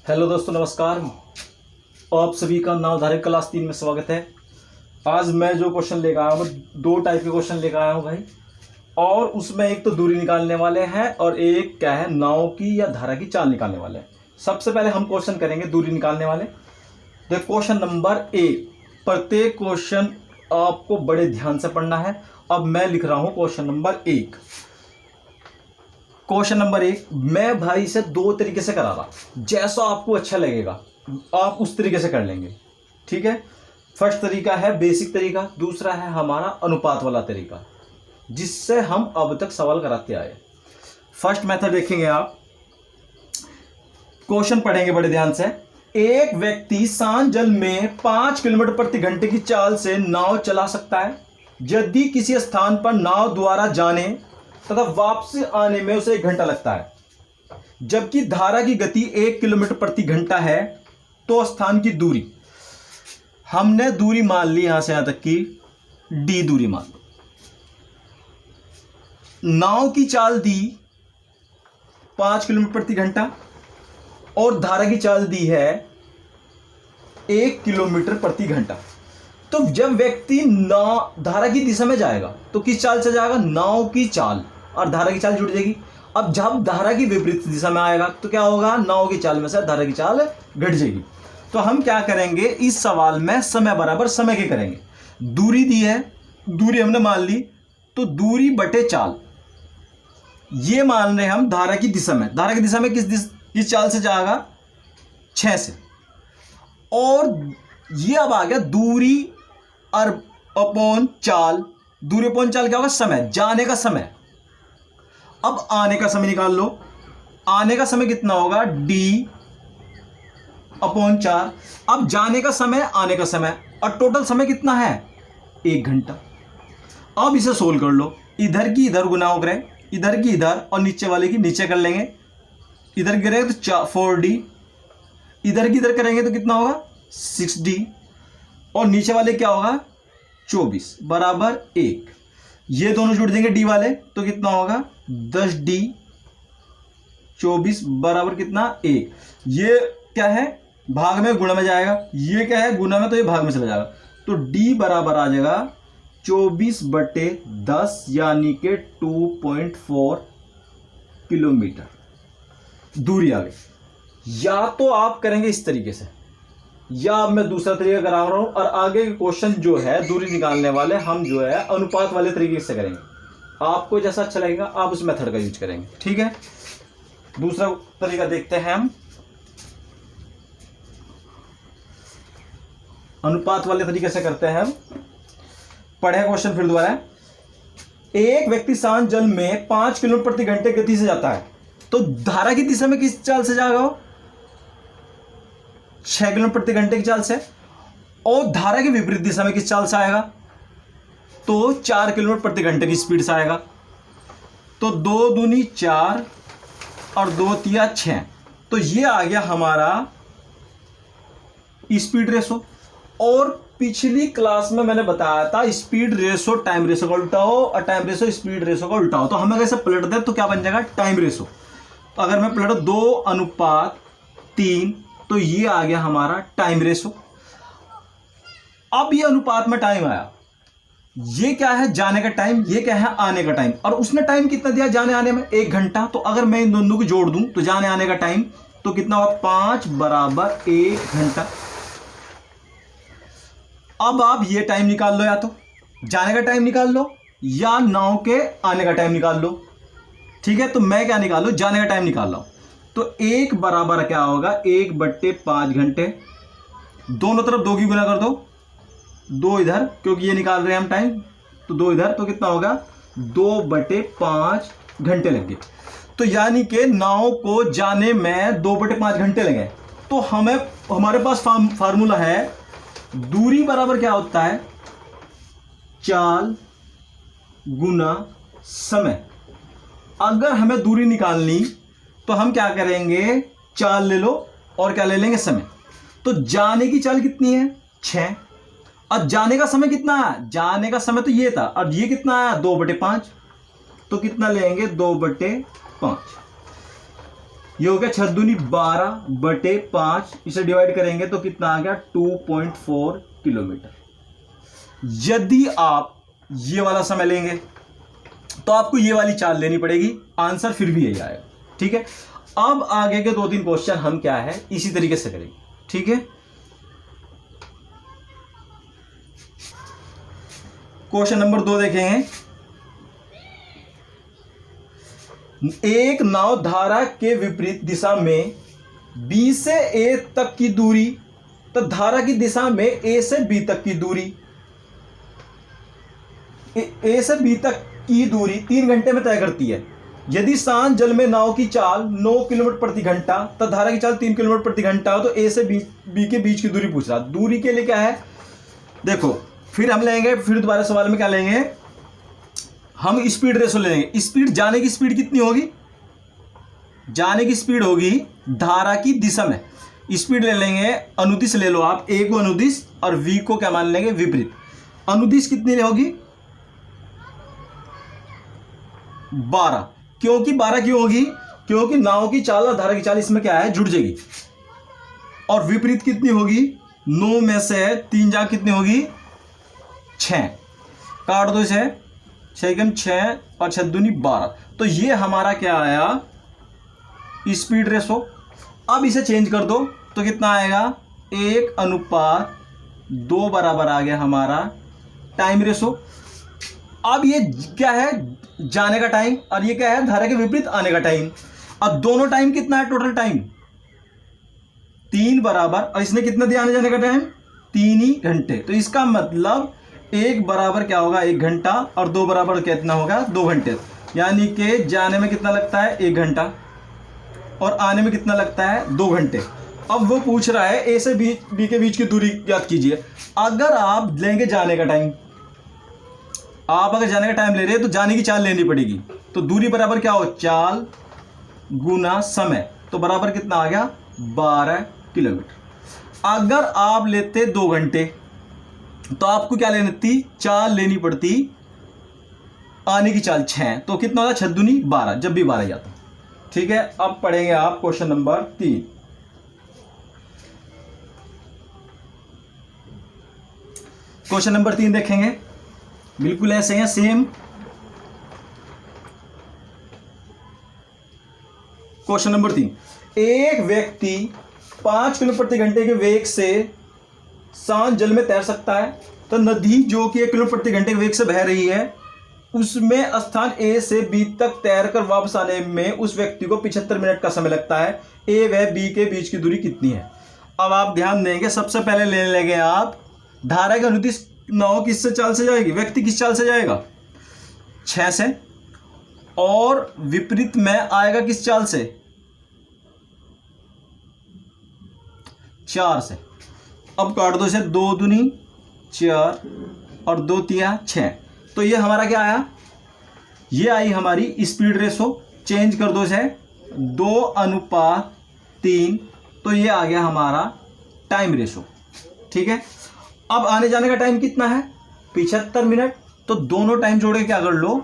Hello दोस्तों, नमस्कार। आप सभी का नामधारक क्लास 3 में स्वागत है। आज मैं जो क्वेश्चन लेकर आया हूँ, दो टाइप के क्वेश्चन लेकर आया हूँ भाई। और उसमें एक तो दूरी निकालने वाले हैं और एक क्या है, नाव की या धारा की चाल निकालने वाले हैं। सबसे पहले हम क्वेश्चन करेंगे दूरी निकालने वाले। देखो क्वेश्चन नंबर ए। प्रत्येक क्वेश्चन आपको बड़े ध्यान से पढ़ना है। अब मैं लिख रहा हूँ क्वेश्चन नंबर 1। क्वेश्चन नंबर 1 मैं भाई से दो तरीके से करा रहा, जैसा आपको अच्छा लगेगा आप उस तरीके से कर लेंगे, ठीक है। फर्स्ट तरीका है बेसिक तरीका, दूसरा है हमारा अनुपात वाला तरीका, जिससे हम अब तक सवाल कराते आए। फर्स्ट मेथड देखेंगे आप, क्वेश्चन पढ़ेंगे बड़े ध्यान से। एक व्यक्ति शांत जल में 5 किलोमीटर प्रति घंटे की चाल से नाव चला सकता है यदि किसी स्थान पर नाव द्वारा जाने तथा वापसी आने में उसे 1 घंटा लगता है, जबकि धारा की गति 1 किलोमीटर प्रति घंटा है। तो स्थान की दूरी, हमने दूरी मान ली यहां से यहां तक की डी दूरी मान लो। नाव की चाल दी 5 किलोमीटर प्रति घंटा और धारा की चाल दी है 1 किलोमीटर प्रति घंटा। तो जब व्यक्ति धारा की दिशा में जाएगा तो किस चाल से जाएगा, नाव की चाल और धारा की चाल जुड़ जाएगी। अब जब धारा की विपरीत दिशा में आएगा तो क्या होगा, नाव की चाल में से धारा की चाल घट जाएगी। तो हम क्या करेंगे इस सवाल में, समय बराबर समय के करेंगे। दूरी दी है, दूरी हमने मान ली, तो दूरी बटे चाल ये मान रहे हम धारा की दिशा में। धारा की दिशा में किस चाल से जाएगा, 6 से। और ये अब आ गया दूरी और अपॉन चाल। दूरी अपॉन चाल क्या होगा, समय, जाने का समय। अब आने का समय निकाल लो। आने का समय कितना होगा, डी अपॉन 4। अब जाने का समय, आने का समय, और टोटल समय कितना है, 1 घंटा। अब इसे सोल्व कर लो। इधर की इधर गुना हो गए, इधर की इधर और नीचे वाले की नीचे कर लेंगे। इधर करेंगे तो 4D, इधर की इधर करेंगे तो कितना होगा 6D, और नीचे वाले क्या होगा 24 बराबर 1। ये दोनों जुड़ देंगे डी वाले तो कितना होगा 10D 24 बराबर कितना 1। ये क्या है, भाग में गुणा में जाएगा, ये क्या है गुणा में, तो ये भाग में चला जाएगा। तो डी बराबर आ जाएगा 24/10 यानी के 2.4 किलोमीटर दूरी आ गई। या तो आप करेंगे इस तरीके से, या अब मैं दूसरा तरीका करा रहा हूं। और आगे के क्वेश्चन जो है दूरी निकालने वाले हम जो है अनुपात वाले तरीके से करेंगे। आपको जैसा अच्छा लगेगा आप उस मेथड का यूज करेंगे, ठीक है। दूसरा तरीका देखते हैं हम, अनुपात वाले तरीके से करते हैं हम। पढ़े क्वेश्चन फिर दोबारा। एक व्यक्ति शांत जल में 5 किलोमीटर प्रति घंटे गति से जाता है, तो धारा की दिशा में किस चाल से जाएगा वो, 6 किलोमीटर प्रति घंटे की चाल से। और धारा की विपरीत दिशा में किस चाल से आएगा, तो 4 किलोमीटर प्रति घंटे की स्पीड से आएगा। तो 2 दूनी 4 और 2 तिया 6। तो ये आ गया हमारा स्पीड रेशो। और पिछली क्लास में मैंने बताया था स्पीड रेशो टाइम रेशो का उल्टाओ और टाइम रेशो स्पीड रेशो का उल्टाओ। तो हमें अगर इसे पलट दे तो क्या बन जाएगा, टाइम रेशो। तो अगर मैं पलट 2:3 तो ये आ गया हमारा टाइम रेशो। अब ये अनुपात में टाइम आया, ये क्या है जाने का टाइम, ये क्या है आने का टाइम। और उसने टाइम कितना दिया जाने आने में, 1 घंटा। तो अगर मैं इन दोनों को जोड़ दूं तो जाने आने का टाइम तो कितना होगा, 5 बराबर 1 घंटा। अब आप ये टाइम निकाल लो, या तो जाने का टाइम निकाल लो या नाव के आने का टाइम निकाल लो, ठीक है। तो मैं क्या निकाल लूं, जाने का टाइम निकाल लो। तो 1 बराबर क्या होगा, 1/5 घंटे। दोनों तरफ 2 की गुना कर दो, 2 इधर क्योंकि ये निकाल रहे हैं हम टाइम, तो 2 इधर, तो कितना होगा 2/5 घंटे लग गए। तो यानी कि नाव को जाने में 2/5 घंटे लगे। तो हमारे पास फार्मूला है, दूरी बराबर क्या होता है, चाल गुना समय। अगर हमें दूरी निकालनी तो हम क्या करेंगे, चाल ले लो और क्या ले लेंगे, समय। तो जाने की चाल कितनी है, 6। अब जाने का समय कितना है, जाने का समय तो ये था, और ये कितना है 2/5। तो कितना लेंगे, 2/5। ये हो गया 6 दूनी 12/5, इसे डिवाइड करेंगे तो कितना आ गया 2.4 किलोमीटर। यदि आप ये वाला समय लेंगे तो आपको ये वाली चाल लेनी पड़ेगी, आंसर फिर भी यही आएगा। ठीक है, अब आगे के 2-3 क्वेश्चन हम क्या है इसी तरीके से करेंगे। ठीक है, क्वेश्चन नंबर 2 देखेंगे। एक नाव धारा के विपरीत दिशा में बी से ए तक की दूरी, तो धारा की दिशा में ए से बी तक की दूरी, ए से बी तक की दूरी 3 घंटे में तय करती है। यदि शांत जल में नाव की चाल 9 किलोमीटर प्रति घंटा, तो धारा की चाल 3 किलोमीटर प्रति घंटा हो, तो ए से बी के बीच की दूरी पूछ रहा। दूरी के लिए क्या है, देखो फिर हम लेंगे, फिर दोबारा सवाल में क्या लेंगे, हम स्पीड रेशो लेंगे। स्पीड, जाने की स्पीड कितनी होगी, जाने की स्पीड होगी धारा की दिशा में। स्पीड ले लेंगे, अनुदिश ले लो आप, ए को अनुदिश और वी को क्या मान लेंगे, विपरीत। अनुदिश कितनी होगी 12, क्योंकि 12 क्यों होगी, क्योंकि नाव की चाल और धारा की चाल इसमें क्या है, जुड़ जाएगी। और विपरीत कितनी होगी, 9 में से 3 जा कितनी होगी 6, काट दो इसे, 6 और 6 दूनी 12। तो ये हमारा क्या आया, स्पीड रेशो। अब इसे चेंज कर दो तो कितना आएगा, 1:2 बराबर आ गया हमारा टाइम रेशो। अब ये क्या है, जाने का टाइम, और ये क्या है, धारा के विपरीत आने का टाइम। अब दोनों टाइम कितना है, टोटल टाइम 3 बराबर, और इसने कितना दिया आने जाने का टाइम, 3 ही घंटे। तो इसका मतलब 1 बराबर क्या होगा 1 घंटा, और 2 बराबर कितना होगा 2 घंटे। यानी कि जाने में कितना लगता है 1 घंटा, और आने में कितना लगता है 2 घंटे। अब वो पूछ रहा है ए से बी के बीच की दूरी याद कीजिए। अगर आप लेंगे जाने का टाइम, आप अगर जाने का टाइम ले रहे हैं तो जाने की चाल लेनी पड़ेगी। तो दूरी बराबर क्या हो, चाल गुना समय, तो बराबर कितना आ गया 12 किलोमीटर। अगर आप लेते 2 घंटे तो आपको क्या लेनी थी, चाल लेनी पड़ती, आने की चाल 6, तो कितना होगा 6 दूनी 12, जब भी 12 जाता। ठीक है, अब पढ़ेंगे आप क्वेश्चन नंबर 3। क्वेश्चन नंबर 3 देखेंगे, बिल्कुल ऐसे हैं सेम। क्वेश्चन नंबर 3, एक व्यक्ति 5 किलोमीटर प्रति घंटे के वेग से शांत जल में तैर सकता है। तो नदी जो कि 1 किलोमीटर प्रति घंटे के वेग से बह रही है, उसमें स्थान ए से बी तक तैरकर वापस आने में उस व्यक्ति को 75 मिनट का समय लगता है। ए व बी के बीच की दूरी कितनी है। अब आप ध्यान देंगे, सबसे पहले ले लेंगे आप धारा का अनुदिश नाव किससे चाल से जाएगी, व्यक्ति किस चाल से जाएगा 6 से, और विपरीत में आएगा किस चाल से 4 से। अब काट दो इसे, 2 दूनी 4 और 2 तिया 6। तो ये हमारा क्या आया, ये आई हमारी स्पीड रेशो। चेंज कर दो इसे 2:3, तो ये आ गया हमारा टाइम रेशो। ठीक है, अब आने जाने का टाइम कितना है 75 मिनट। तो दोनों टाइम जोड़ के क्या कर लो,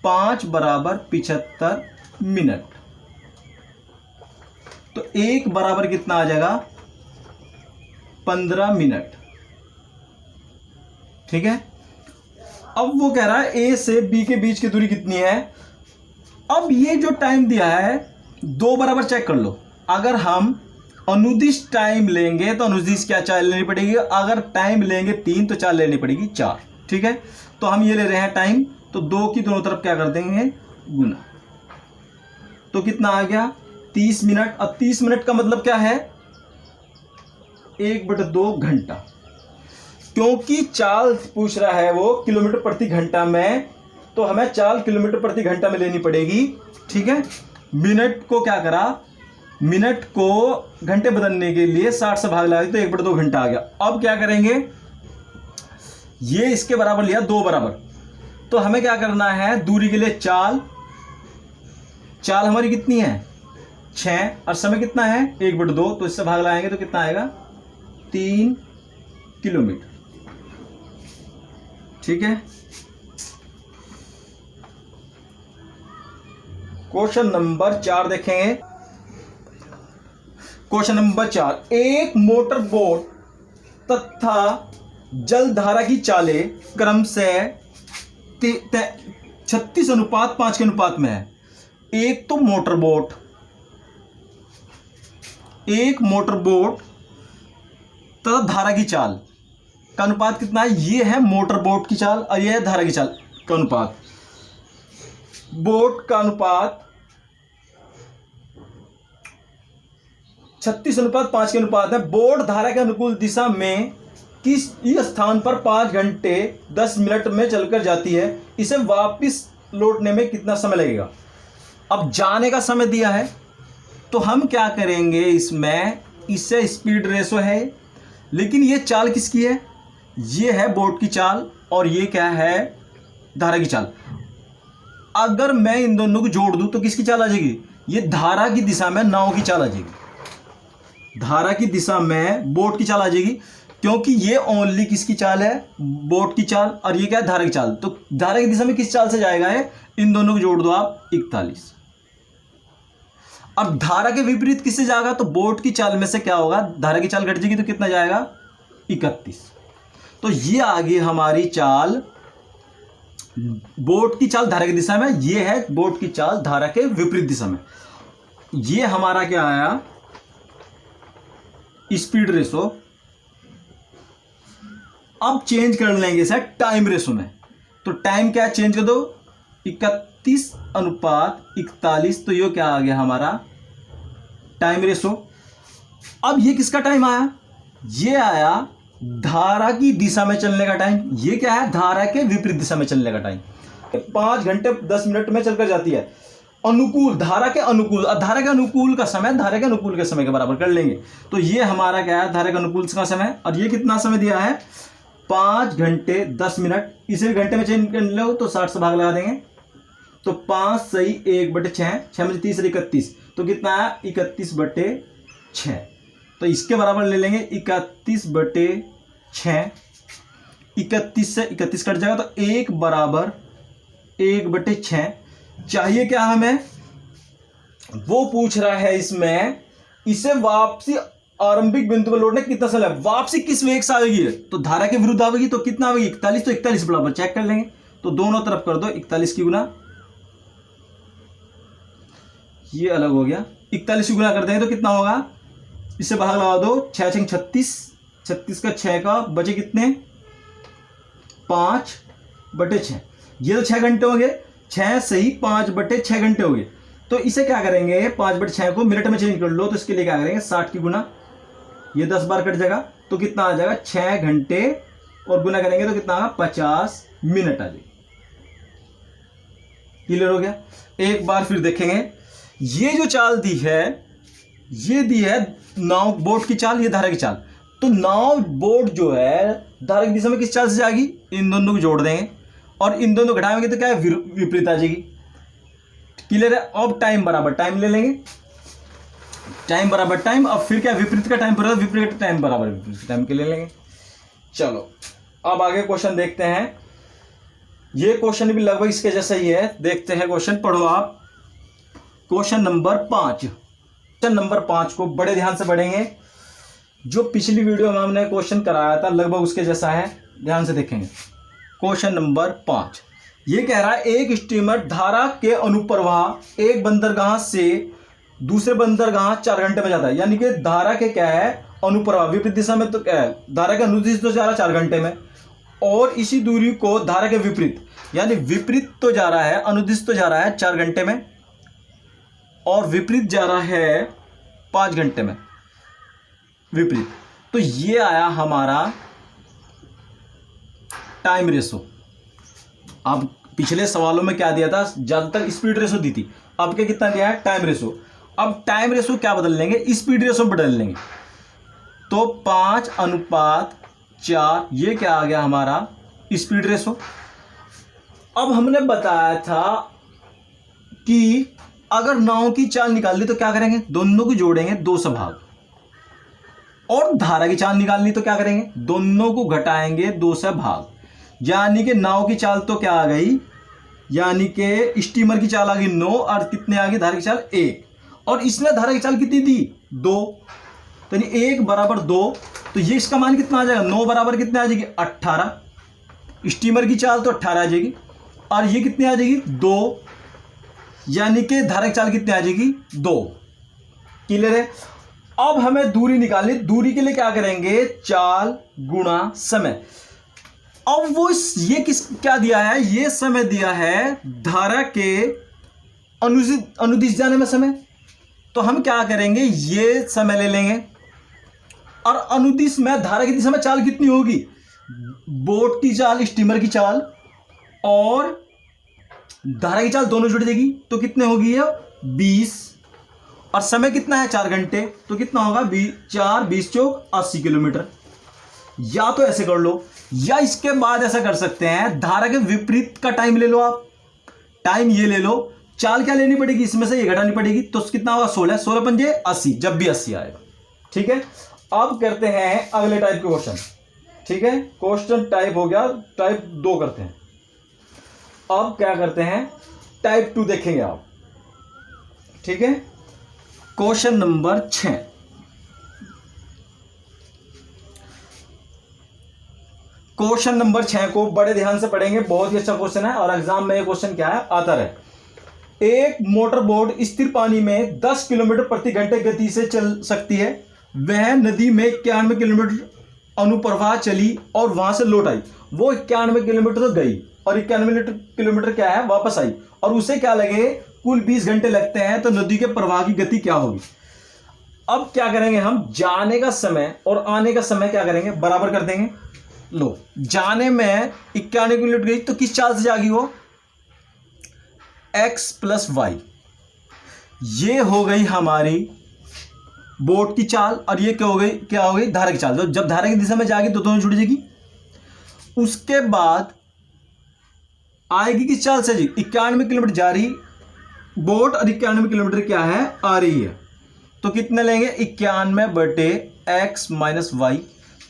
5 बराबर 75 मिनट। तो 1 बराबर कितना आ जाएगा 15 मिनट। ठीक है, अब वो कह रहा है ए से बी के बीच की दूरी कितनी है। अब ये जो टाइम दिया है 2 बराबर चेक कर लो। अगर हम अनुदिश टाइम लेंगे तो अनुदिश क्या चाल लेनी पड़ेगी, अगर टाइम लेंगे 3 तो चाल लेनी पड़ेगी 4। ठीक है, तो हम ये ले रहे हैं टाइम, तो 2 की दोनों तरफ क्या कर देंगे गुना, तो कितना आ गया 30 मिनट। अब 30 मिनट का मतलब क्या है 1/2 घंटा, क्योंकि चाल पूछ रहा है वो किलोमीटर प्रति घंटा में, तो हमें चाल किलोमीटर प्रति घंटा में लेनी पड़ेगी। ठीक है, मिनट को क्या करा, मिनट को घंटे बदलने के लिए 60 से भाग लगा तो 1/2 घंटा आ गया। अब क्या करेंगे, ये इसके बराबर लिया 2 बराबर, तो हमें क्या करना है दूरी के लिए चाल हमारी कितनी है 6, और समय कितना है 1/2, तो इससे भाग लगाएंगे तो कितना आएगा 3 किलोमीटर। ठीक है, क्वेश्चन नंबर 4 देखेंगे। क्वेश्चन नंबर 4, एक मोटर बोट तथा जलधारा की चालें क्रम से 36:5 के अनुपात में है। एक मोटर बोट तथा धारा की चाल का अनुपात कितना है? ये है मोटर बोट की चाल और ये है धारा की चाल का अनुपात। बोट का अनुपात 36:5 के अनुपात है। बोट धारा के अनुकूल दिशा में किस स्थान पर 5 घंटे 10 मिनट में चलकर जाती है, इसे वापस लौटने में कितना समय लगेगा? अब जाने का समय दिया है तो हम क्या करेंगे, इसमें इससे स्पीड रेशो है, लेकिन ये चाल किसकी है? ये है बोट की चाल और ये क्या है? धारा की चाल। अगर मैं इन दोनों को जोड़ दूं तो किसकी चाल आ जाएगी? ये धारा की दिशा में नाव की चाल आ जाएगी। धारा की दिशा में बोट की चाल आ जाएगी, क्योंकि ये ओनली किसकी चाल है? बोट की चाल, और ये क्या है? धारा की चाल। तो धारा की दिशा में किस चाल से जाएगा है? इन दोनों को जोड़ दो आप, 41। अब धारा के विपरीत किससे जाएगा? तो बोट की चाल में से क्या होगा? धारा की चाल घट जाएगी तो कितना जाएगा? 31। तो ये आ गई हमारी चाल, बोट की चाल धारा की दिशा में, ये है बोट की चाल धारा के विपरीत दिशा में। ये हमारा क्या आया? Speed ratio. अब चेंज कर लेंगे इसे टाइम रेशो में। तो टाइम क्या चेंज कर दो? 31:41। तो ये क्या आ गया हमारा? Time ratio. अब ये किसका टाइम आया? ये आया धारा की दिशा में चलने का टाइम। ये क्या है? धारा के विपरीत दिशा में चलने का टाइम। 5 घंटे 10 मिनट में चलकर जाती है। अनुकूल, धारा के अनुकूल, धारा के अनुकूल का समय धारा के अनुकूल के समय के बराबर कर लेंगे। तो ये हमारा क्या है? धारा के अनुकूल का समय। और ये कितना समय दिया है? 5 घंटे 10 मिनट। इसे भी घंटे में चेंज कर लो तो 60 से भाग लगा देंगे। तो 5 सही 1/6, 6 में 30 31। तो कितना है? 31/6। तो इसके बराबर ले लेंगे 31/6। 31 से 31 कट जाएगा तो 1 बराबर 1/6। चाहिए क्या हमें? वो पूछ रहा है इसमें, इसे वापसी आरंभिक बिंदु पर लौटने कितना समय है? वापसी किस वेग से आएगी? तो धारा के विरुद्ध आएगी तो कितना आएगी? 41। तो 41 बराबर चेक कर लेंगे। तो दोनों तरफ कर दो 41 की गुना, ये अलग हो गया। 41 की गुना कर देंगे तो कितना होगा? इससे भाग लगा दो, 6 6 36, 36 का 6 का बचे कितने? 5/6। ये तो 6 घंटे हो गए। 6 सही 5/6 घंटे हो गए। तो इसे क्या करेंगे? 5/6 को मिनट में चेंज कर लो। तो इसके लिए क्या करेंगे? 60 की गुना, ये 10 बार कट जाएगा तो कितना आ जाएगा? 6 घंटे और गुना करेंगे तो कितना आएगा? 50 मिनट आ जाएगी। क्लियर हो गया? एक बार फिर देखेंगे। ये जो चाल दी है, ये दी है नाव बोट की चाल, ये धारा की चाल। तो नाव बोट जो है धारा की दिशा में किस चाल से जाएगी? इन दोनों को जोड़ देंगे और इन दोनों घटाएंगे तो क्या है? विपरीत आ जाएगी। क्लियर है? अब टाइम बराबर टाइम ले लेंगे, टाइम बराबर टाइम। अब फिर क्या? विपरीत का टाइम बराबर विपरीत का टाइम बराबर विपरीत टाइम के ले लेंगे। चलो अब आगे क्वेश्चन देखते हैं। ये क्वेश्चन भी लगभग इसके जैसा ही है। देखते हैं क्वेश्चन, पढ़ो आप। Question number 5। क्वेश्चन नंबर 5 को बड़े ध्यान से पढ़ेंगे। जो पिछली वीडियो में हमने क्वेश्चन कराया था लगभग उसके जैसा है, ध्यान से देखेंगे। क्वेश्चन नंबर 5 ये कह रहा है, एक स्टीमर धारा के अनुप्रवाह एक बंदरगाह से दूसरे बंदरगाह 4 घंटे में जाता है। यानी कि धारा के क्या है? अनुप्रवाह विपरीत दिशा में तो क्या है? धारा के अनुदिश तो जा रहा है 4 घंटे में, और इसी दूरी को धारा के विपरीत, यानी विपरीत तो जा रहा है, अनुदिश तो जा रहा है 4 घंटे में, और विपरीत जा रहा है 5 घंटे में विपरीत। तो ये आया हमारा टाइम रेशो। अब पिछले सवालों में क्या दिया था? ज्यादातर स्पीड रेशो दी थी। अब क्या कितना दिया है? Time ratio. अब टाइम रेशो क्या बदल लेंगे? स्पीड रेशो बदल लेंगे। तो 5:4 ये क्या आ गया हमारा? Speed ratio. अब हमने बताया था कि अगर नाव की चाल निकालनी तो क्या करेंगे? दोनों को जोड़ेंगे 2 से भाग। और धारा की चाल निकालनी तो क्या करेंगे? दोनों को घटाएंगे 2 से भाग। यानी कि नाव की चाल तो क्या आ गई? यानी कि स्टीमर की चाल आ गई 9, और कितने आ गई? धारा की चाल 1। और इसने धारा की चाल कितनी दी? 2। तो यानी 1 बराबर 2, तो ये इसका मान कितना आ जाएगा, 9 बराबर कितने आ जाएगी 18। स्टीमर की चाल तो 18 आ जाएगी, और ये कितनी आ जाएगी 2, यानी कि धारा की चाल कितनी आ जाएगी 2। क्लियर है। अब हमें दूरी निकालनी, दूरी के लिए क्या करेंगे, चाल गुणा समय। अब वो ये क्या दिया है, ये समय दिया है धारा के अनुदिश जाने में समय, तो हम क्या करेंगे, ये समय ले लेंगे, और अनुदिश में धारा की दिशा में चाल कितनी होगी, बोट की चाल, स्टीमर की चाल और धारा की चाल दोनों जुड़ जाएगी, तो कितने होगी ये 20, और समय कितना है 4 घंटे, तो कितना होगा 4 20 चौक 80 किलोमीटर। या तो ऐसे कर लो, या इसके बाद ऐसा कर सकते हैं, धारा के विपरीत का टाइम ले लो आप, टाइम ये ले लो, चाल क्या लेनी पड़ेगी, इसमें से ये घटानी पड़ेगी, तो कितना होगा 16, 16 पंजे 80, जब भी 80 आएगा। ठीक है। अब करते हैं अगले टाइप के क्वेश्चन। ठीक है, क्वेश्चन टाइप हो गया, टाइप 2 करते हैं। अब क्या करते हैं, टाइप 2 देखेंगे आप। ठीक है, क्वेश्चन नंबर 6। क्वेश्चन नंबर 6 को बड़े ध्यान से पढ़ेंगे, बहुत ही अच्छा क्वेश्चन है, और एग्जाम में ये क्वेश्चन क्या है आता है। एक मोटर बोट स्थिर पानी में 10 किलोमीटर प्रति घंटे गति से चल सकती है। वह नदी में 91 किलोमीटर अनुप्रवाह चली और वहां से लौट आई। वो 91 किलोमीटर तो गई और 91 किलोमीटर क्या है वापस आई, और उसे क्या लगे, कुल 20 घंटे लगते हैं, तो नदी के प्रवाह की गति क्या होगी। अब क्या करेंगे हम, जाने का समय और आने का समय क्या करेंगे, बराबर कर देंगे। लो, जाने में 91 किलोमीटर गई, तो किस चाल से जाएगी वो, x + y। ये हो गई हमारी बोट की चाल, और ये क्या हो गई धारा की चाल। तो जब धारा की दिशा में जाएगी तो दोनों जुड़ जाएगी। उसके बाद आएगी किस चाल से जी, 91 किलोमीटर जा रही बोट, और 91 किलोमीटर क्या है आ रही है, तो कितने लेंगे 91/x - y।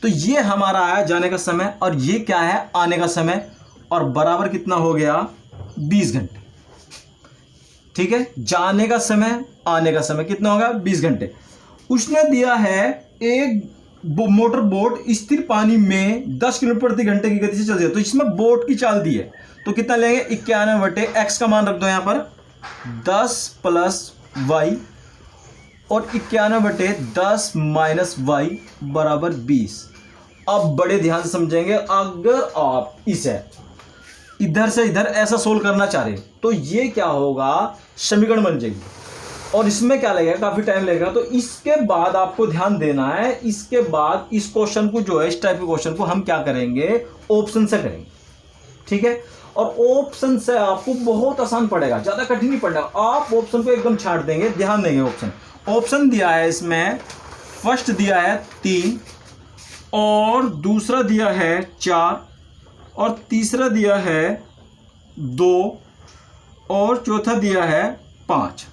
तो ये हमारा आया जाने का समय, और ये क्या है आने का समय, और बराबर कितना हो गया 20 घंटे। ठीक है, जाने का समय आने का समय कितना होगा 20 घंटे। उसने दिया है एक मोटर बोट स्थिर पानी में 10 किलोमीटर प्रति घंटे की गति से चल रही है, तो इसमें बोट की चाल दी है, तो कितना लेंगे 91/x का मान रख दो यहां पर 10 + y, और 91/10 - y बराबर 20। अब बड़े ध्यान से समझेंगे, अगर आप इसे इधर से इधर ऐसा सोल्व करना चाह रहे तो ये क्या होगा, समीकरण बन जाएगी, और इसमें क्या लगेगा, काफी टाइम लगेगा। तो इसके बाद आपको ध्यान देना है, इसके बाद इस क्वेश्चन को जो है, इस टाइप के क्वेश्चन को हम क्या करेंगे, ऑप्शन से करेंगे। ठीक है, और ऑप्शन से आपको बहुत आसान पड़ेगा, ज्यादा कठिन नहीं पड़ेगा, आप ऑप्शन को एकदम छांट देंगे, ध्यान देंगे। ऑप्शन दिया है इसमें, फर्स्ट दिया है 3, और दूसरा दिया है 4, और तीसरा दिया है 2, और चौथा दिया है 5।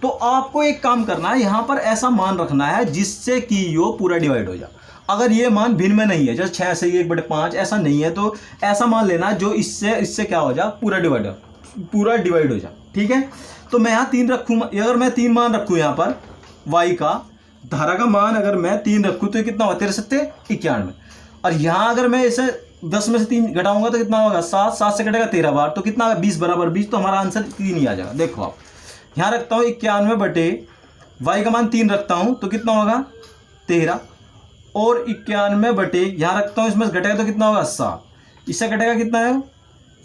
तो आपको एक काम करना है, यहां पर ऐसा मान रखना है जिससे कि यो पूरा डिवाइड हो जाए। अगर ये मान भिन्न में नहीं है, जैसे 6 से 1/5 ऐसा नहीं है, तो ऐसा मान लेना जो इससे क्या हो जाए, पूरा डिवाइड हो जाए। ठीक है, तो मैं यहाँ 3 रखूँगा। अगर मैं 3 मान रखूँ यहाँ पर y का, धारा का मान अगर मैं 3 रखूँ तो कितना होगा 13 7 91, और यहाँ अगर मैं इसे 10 में से 3 घटाऊंगा तो कितना होगा 7, 7 से कटेगा 13 बार, तो कितना 20 बराबर 20, तो हमारा आंसर 3 ही आ जाएगा। देखो आप यहाँ रखता हूँ 91/y का मान 3 रखता हूँ तो कितना होगा 13, और 91 यहाँ रखता हूँ, इसमें से घटेगा तो कितना होगा 7, इससे कटेगा कितना है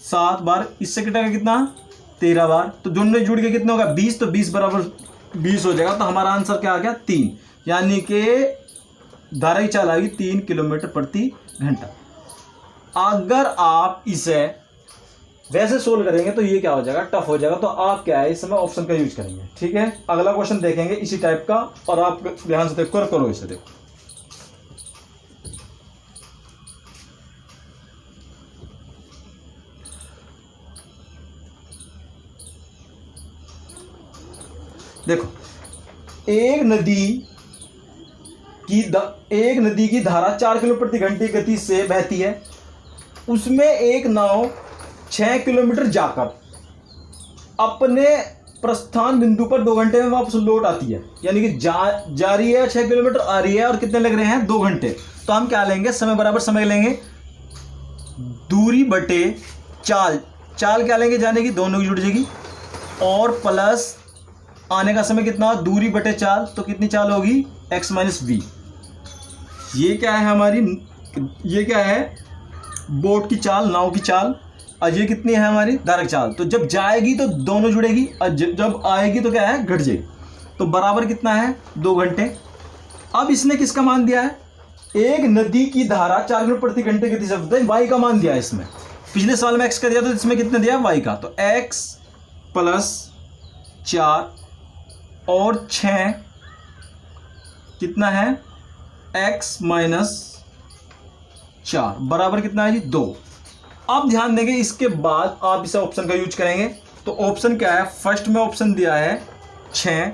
7 बार, इससे कटेगा कितना 13 बार, तो दोनों जुड़ के कितना होगा 20, तो 20 बराबर 20 हो जाएगा। तो हमारा आंसर क्या आ गया 3, यानी कि धारा की चाल आएगी 3 किलोमीटर प्रति घंटा। अगर आप इसे वैसे सोल्व करेंगे तो ये क्या हो जाएगा, टफ हो जाएगा, तो आप क्या है इस समय ऑप्शन का यूज करेंगे। ठीक है, अगला क्वेश्चन देखेंगे इसी टाइप का, और आप ध्यान से देखो और करो इसे। देखो देखो, एक नदी की धारा 4 किलोमीटर प्रति घंटे गति से बहती है। उसमें एक नाव 6 किलोमीटर जाकर अपने प्रस्थान बिंदु पर 2 घंटे में वापस लौट आती है, यानी कि जा रही है 6 किलोमीटर, आ रही है, और कितने लग रहे हैं 2 घंटे। तो हम क्या लेंगे, समय बराबर समय लेंगे दूरी बटे चाल, चाल क्या लेंगे जाने की, दोनों की जुड़ जाएगी, और प्लस आने का समय कितना, दूरी बटे चाल, तो कितनी चाल होगी x माइनस वी। ये क्या है हमारी, ये क्या है बोट की चाल, नाव की चाल, और ये कितनी है हमारी धारक चाल। तो जब जाएगी तो दोनों जुड़ेगी, और जब आएगी तो क्या है घट जाएगी। तो बराबर कितना है 2 घंटे। अब इसने किसका मान दिया है, एक नदी की धारा 4 किलोमीटर प्रति घंटे की दिशा में y का मान दिया है इसमें। पिछले सवाल में x का दिया तो इसमें कितने दिया y का, तो x प्लस 4 और 6 कितना है x माइनस 4 बराबर कितना है जी 2। अब ध्यान देंगे, इसके बाद आप इस ऑप्शन का यूज करेंगे। तो ऑप्शन क्या है, फर्स्ट में ऑप्शन दिया है 6,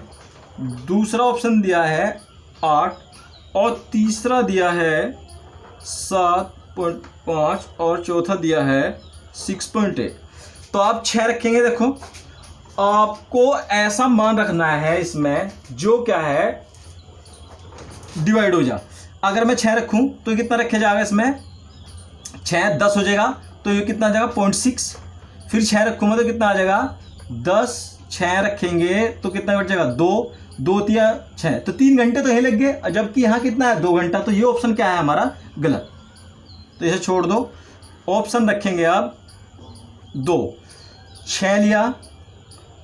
दूसरा ऑप्शन दिया है 8, और तीसरा दिया है 7.5, और चौथा दिया है 6.8। तो आप 6 रखेंगे। देखो आपको ऐसा मान रखना है इसमें जो क्या है डिवाइड हो जा। अगर मैं 6 रखूं तो ये कितना रखा जाएगा, इसमें 6 10 हो जाएगा, तो ये कितना आ जाएगा 0.6। फिर 6 रखूंगा तो कितना आ जाएगा 10, 6 रखेंगे तो कितना बच जाएगा 2, 2 तिया 6, तो 3 घंटे तो यही लग गए, जबकि यहाँ कितना है 2 घंटा। तो ये ऑप्शन क्या है हमारा गलत, तो इसे छोड़ दो। ऑप्शन रखेंगे आप 2, 6 लिया,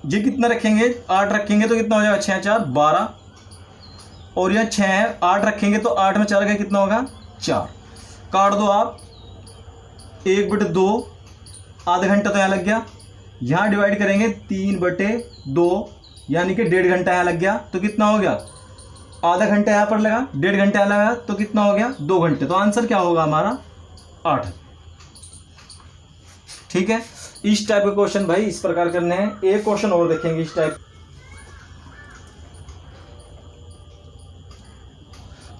ये कितना रखेंगे 8 रखेंगे तो कितना हो जाएगा 6 4 12, और यह 6 8 रखेंगे तो 8 में 4 का कितना होगा 4, काट दो आप 1/2, आधा घंटा तो यहाँ लग गया। यहाँ डिवाइड करेंगे 3/2, यानी कि 1.5 घंटा यहाँ लग गया, तो कितना हो गया आधा घंटा यहाँ पर लगा, 1.5 घंटा यहाँ लगा, तो कितना हो गया 2 घंटे। तो आंसर क्या होगा हमारा 8। ठीक है, इस टाइप के क्वेश्चन भाई इस प्रकार करने हैं। एक क्वेश्चन और देखेंगे इस टाइप।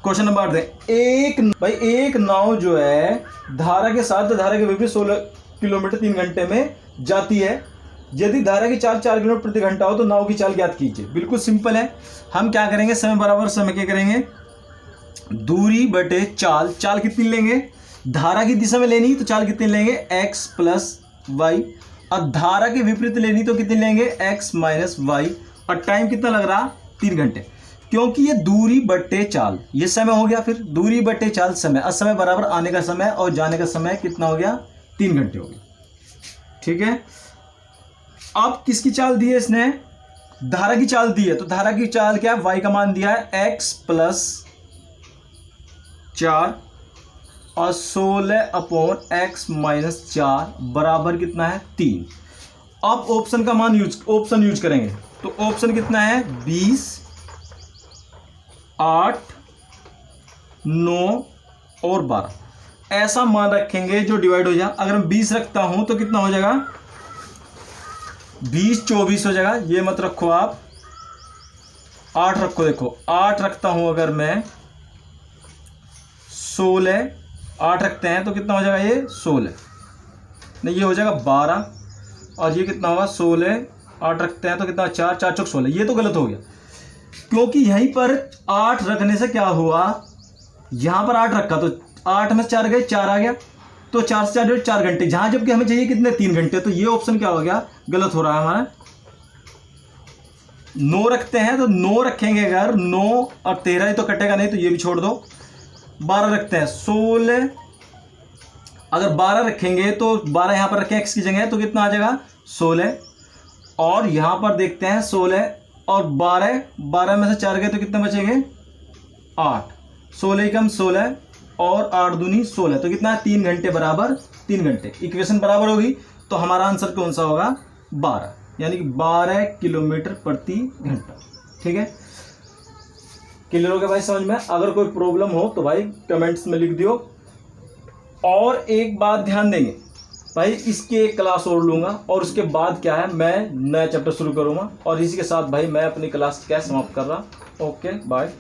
क्वेश्चन नंबर 8 एक नाव जो है धारा के साथ धारा के विपरीत 16 किलोमीटर 3 घंटे में जाती है। यदि धारा की चाल 4 किलोमीटर प्रति घंटा हो तो नाव की चाल ज्ञात कीजिए। बिल्कुल सिंपल है, हम क्या करेंगे समय बराबर समय क्या करेंगे, दूरी बटे चाल, चाल कितनी लेंगे धारा की दिशा में लेनी तो चाल कितनी लेंगे x प्लस वाई, और धारा के विपरीत लेनी तो कितनी लेंगे x माइनस वाई, और टाइम कितना लग रहा 3 घंटे, क्योंकि ये दूरी बट्टे चाल, ये समय हो गया, फिर दूरी बट्टे चाल समय, और समय बराबर आने का समय और जाने का समय कितना हो गया 3 घंटे हो गया। ठीक है, अब किसकी चाल दी है इसने, धारा की चाल दी है, तो धारा की चाल क्या है, y का मान दिया है x प्लस 4 और 16/x माइनस 4 बराबर कितना है 3। अब ऑप्शन का मान ऑप्शन यूज करेंगे, तो ऑप्शन कितना है 20, 8, 9 और 12, ऐसा मान रखेंगे जो डिवाइड हो जाए। अगर मैं 20 रखता हूं तो कितना हो जाएगा 20 24 हो जाएगा, ये मत रखो आप, 8 रखो। देखो 8 रखता हूं अगर मैं 16, 8 रखते हैं तो कितना हो जाएगा ये 16, नहीं ये हो जाएगा 12, और ये कितना होगा 16, 8 रखते हैं तो कितना 4 4 चौक 16, ये तो गलत हो गया, क्योंकि यहीं पर 8 रखने से क्या हुआ, यहां पर 8 रखा तो 8 में 4 गए 4 आ गया, तो 4 से 4 4 घंटे, जहां जबकि हमें चाहिए कितने 3 घंटे, तो ये ऑप्शन क्या हो गया गलत हो रहा है हमारा। 9 रखते हैं तो 9 रखेंगे, अगर 9 और 13 ही तो कटेगा नहीं, तो ये भी छोड़ दो। 12 रखते हैं 16, अगर 12 रखेंगे तो 12 यहां पर रखें x की जगह, तो कितना आ जाएगा 16, और यहां पर देखते हैं 16 और 12 में से 4 गए तो कितने बचेंगे 8, 16 कम 16 और 8 दूनी 16, तो कितना है 3 घंटे बराबर 3 घंटे। इक्वेशन बराबर होगी तो हमारा आंसर कौन सा होगा 12, यानी कि 12 किलोमीटर प्रति घंटा। ठीक है, क्लियर हो गया भाई समझ में। अगर कोई प्रॉब्लम हो तो भाई कमेंट्स में लिख दियो। और एक बात ध्यान देंगे भाई, इसकी एक क्लास और लूंगा और उसके बाद क्या है मैं नया चैप्टर शुरू करूंगा, और इसी के साथ भाई मैं अपनी क्लास क्या समाप्त कर रहा। Okay bye.